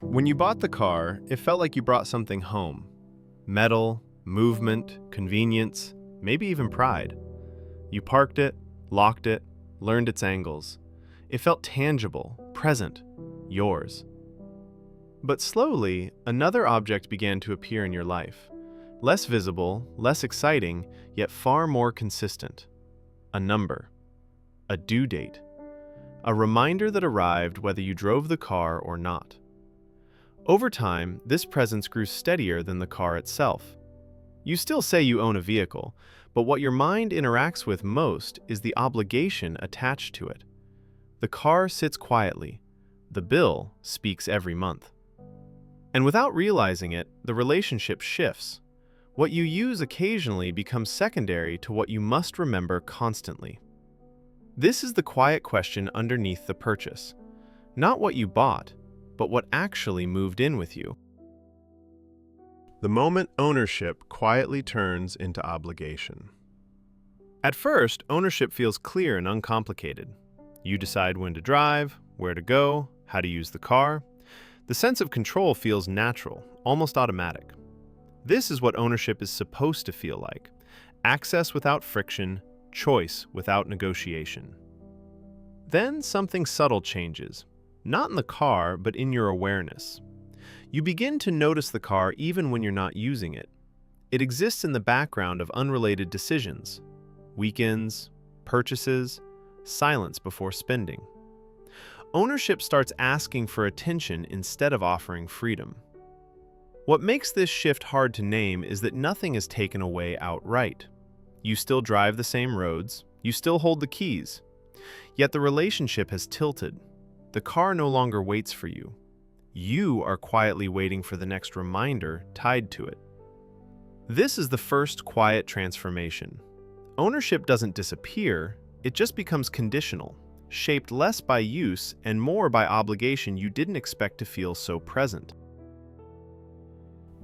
When you bought the car, it felt like you brought something home. Metal, movement, convenience, maybe even pride. You parked it, locked it, learned its angles. It felt tangible, present, yours. But slowly, another object began to appear in your life. Less visible, less exciting, yet far more consistent. A number. A due date. A reminder that arrived whether you drove the car or not. Over time, this presence grew steadier than the car itself. You still say you own a vehicle, but what your mind interacts with most is the obligation attached to it. The car sits quietly. The bill speaks every month. And without realizing it, the relationship shifts. What you use occasionally becomes secondary to what you must remember constantly. This is the quiet question underneath the purchase. Not what you bought, but what actually moved in with you. The moment ownership quietly turns into obligation. At first, ownership feels clear and uncomplicated. You decide when to drive, where to go, how to use the car. The sense of control feels natural, almost automatic. This is what ownership is supposed to feel like. Access without friction, choice without negotiation. Then something subtle changes. Not in the car, but in your awareness. You begin to notice the car even when you're not using it. It exists in the background of unrelated decisions. Weekends, purchases, silence before spending. Ownership starts asking for attention instead of offering freedom. What makes this shift hard to name is that nothing is taken away outright. You still drive the same roads, you still hold the keys. Yet the relationship has tilted. The car no longer waits for you. You are quietly waiting for the next reminder tied to it. This is the first quiet transformation. Ownership doesn't disappear, it just becomes conditional, shaped less by use and more by obligation you didn't expect to feel so present.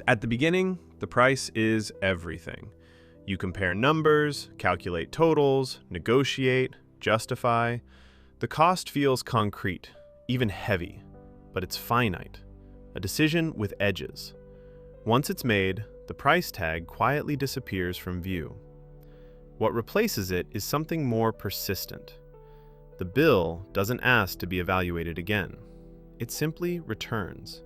At the beginning, the price is everything. You compare numbers, calculate totals, negotiate, justify. The cost feels concrete, even heavy, but it's finite, a decision with edges. Once it's made, the price tag quietly disappears from view. What replaces it is something more persistent. The bill doesn't ask to be evaluated again. It simply returns.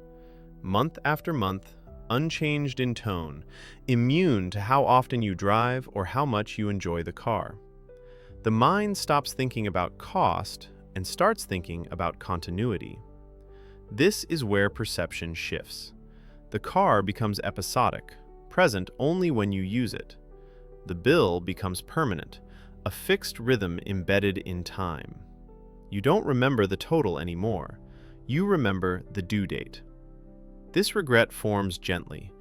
Month after month, unchanged in tone, immune to how often you drive or how much you enjoy the car. The mind stops thinking about cost and starts thinking about continuity. This is where perception shifts. The car becomes episodic, present only when you use it. The bill becomes permanent, a fixed rhythm embedded in time. You don't remember the total anymore. You remember the due date. This regret forms gently,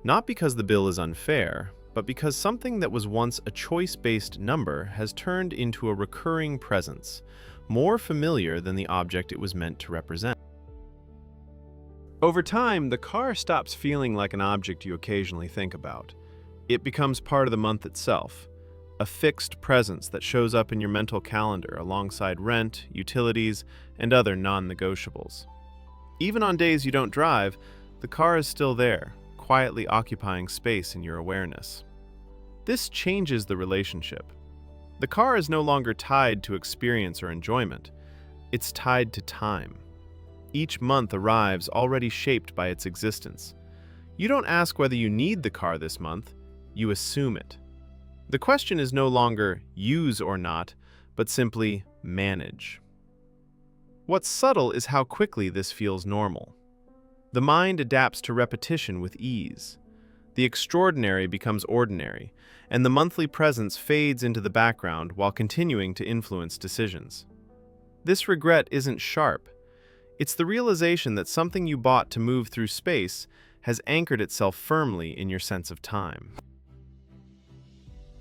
not because the bill is unfair, but because something that was once a choice-based number has turned into a recurring presence, more familiar than the object it was meant to represent. Over time, the car stops feeling like an object you occasionally think about. It becomes part of the month itself, a fixed presence that shows up in your mental calendar alongside rent, utilities, and other non-negotiables. Even on days you don't drive, the car is still there, quietly occupying space in your awareness. This changes the relationship. The car is no longer tied to experience or enjoyment. It's tied to time. Each month arrives already shaped by its existence. You don't ask whether you need the car this month, you assume it. The question is no longer use or not, but simply manage. What's subtle is how quickly this feels normal. The mind adapts to repetition with ease. The extraordinary becomes ordinary, and the monthly presence fades into the background while continuing to influence decisions. This regret isn't sharp. It's the realization that something you bought to move through space has anchored itself firmly in your sense of time.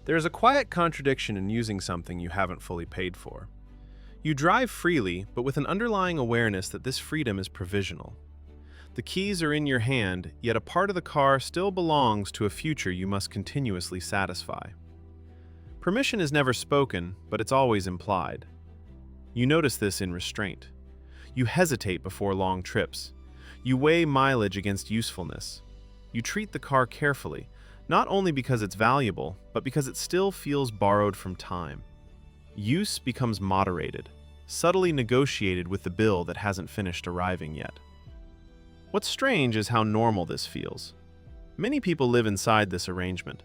There is a quiet contradiction in using something you haven't fully paid for. You drive freely, but with an underlying awareness that this freedom is provisional. The keys are in your hand, yet a part of the car still belongs to a future you must continuously satisfy. Permission is never spoken, but it's always implied. You notice this in restraint. You hesitate before long trips. You weigh mileage against usefulness. You treat the car carefully, not only because it's valuable, but because it still feels borrowed from time. Use becomes moderated, subtly negotiated with the bill that hasn't finished arriving yet. What's strange is how normal this feels. Many people live inside this arrangement.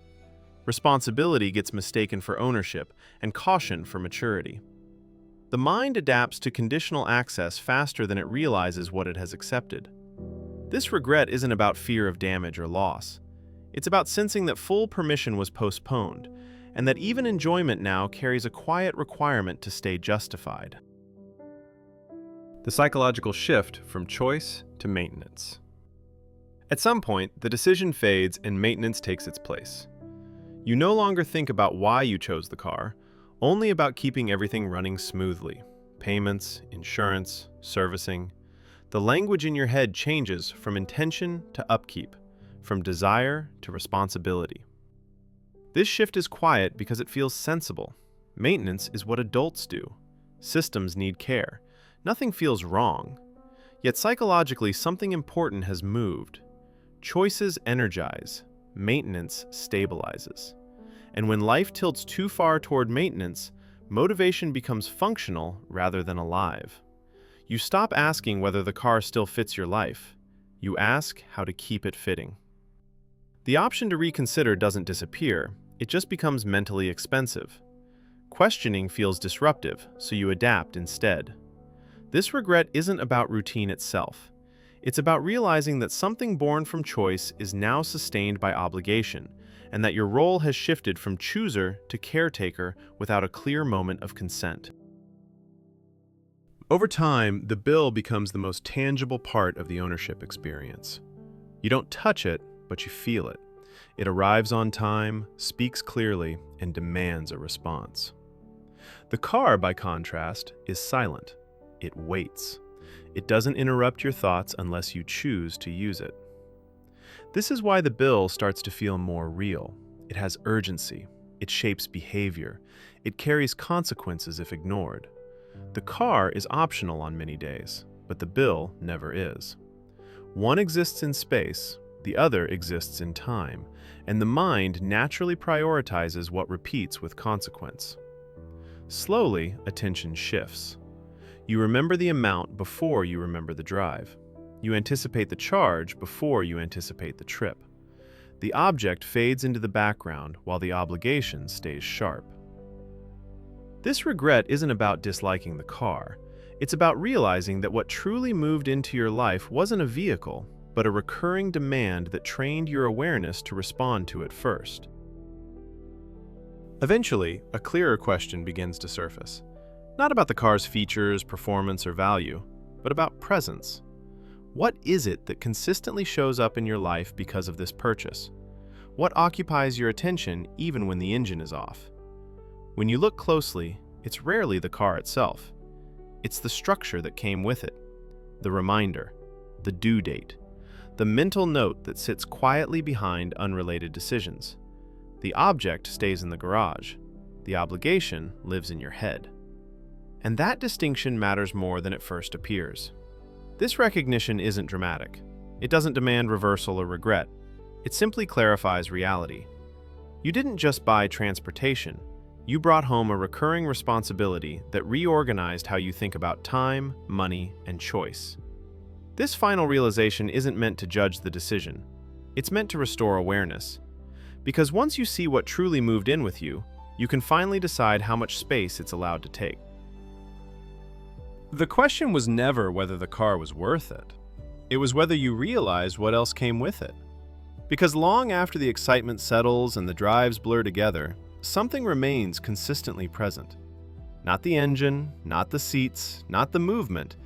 Responsibility gets mistaken for ownership and caution for maturity. The mind adapts to conditional access faster than it realizes what it has accepted. This regret isn't about fear of damage or loss. It's about sensing that full permission was postponed, and that even enjoyment now carries a quiet requirement to stay justified. The psychological shift from choice to maintenance. At some point, the decision fades and maintenance takes its place. You no longer think about why you chose the car, only about keeping everything running smoothly. Payments, insurance, servicing. The language in your head changes from intention to upkeep, from desire to responsibility. This shift is quiet because it feels sensible. Maintenance is what adults do. Systems need care. Nothing feels wrong. Yet psychologically, something important has moved. Choices energize. Maintenance stabilizes. And when life tilts too far toward maintenance, motivation becomes functional rather than alive. You stop asking whether the car still fits your life. You ask how to keep it fitting. The option to reconsider doesn't disappear, it just becomes mentally expensive. Questioning feels disruptive, so you adapt instead. This regret isn't about routine itself. It's about realizing that something born from choice is now sustained by obligation, and that your role has shifted from chooser to caretaker without a clear moment of consent. Over time, the bill becomes the most tangible part of the ownership experience. You don't touch it, but you feel it. It arrives on time, speaks clearly, and demands a response. The car, by contrast, is silent. It waits. It doesn't interrupt your thoughts unless you choose to use it. This is why the bill starts to feel more real. It has urgency. It shapes behavior. It carries consequences if ignored. The car is optional on many days, but the bill never is. One exists in space, the other exists in time, and the mind naturally prioritizes what repeats with consequence. Slowly, attention shifts. You remember the amount before you remember the drive. You anticipate the charge before you anticipate the trip. The object fades into the background while the obligation stays sharp. This regret isn't about disliking the car. It's about realizing that what truly moved into your life wasn't a vehicle, but a recurring demand that trained your awareness to respond to it first. Eventually, a clearer question begins to surface. Not about the car's features, performance, or value, but about presence. What is it that consistently shows up in your life because of this purchase? What occupies your attention even when the engine is off? When you look closely, it's rarely the car itself. It's the structure that came with it, the reminder, the due date, the mental note that sits quietly behind unrelated decisions. The object stays in the garage. The obligation lives in your head. And that distinction matters more than it first appears. This recognition isn't dramatic. It doesn't demand reversal or regret. It simply clarifies reality. You didn't just buy transportation. You brought home a recurring responsibility that reorganized how you think about time, money, and choice. This final realization isn't meant to judge the decision. It's meant to restore awareness. Because once you see what truly moved in with you, you can finally decide how much space it's allowed to take. The question was never whether the car was worth it. It was whether you realized what else came with it. Because long after the excitement settles and the drives blur together, something remains consistently present. Not the engine, not the seats, not the movement,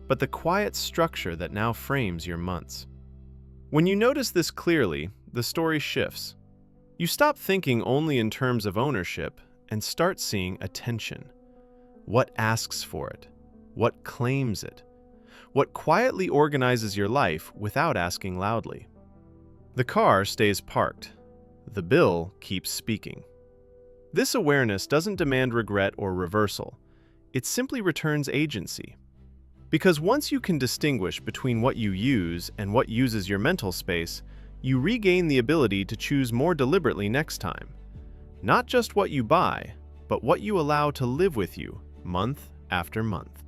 but the quiet structure that now frames your months. When you notice this clearly, the story shifts. You stop thinking only in terms of ownership and start seeing attention. What asks for it? What claims it? What quietly organizes your life without asking loudly? The car stays parked. The bill keeps speaking. This awareness doesn't demand regret or reversal. It simply returns agency. Because once you can distinguish between what you use and what uses your mental space, you regain the ability to choose more deliberately next time. Not just what you buy, but what you allow to live with you month after month.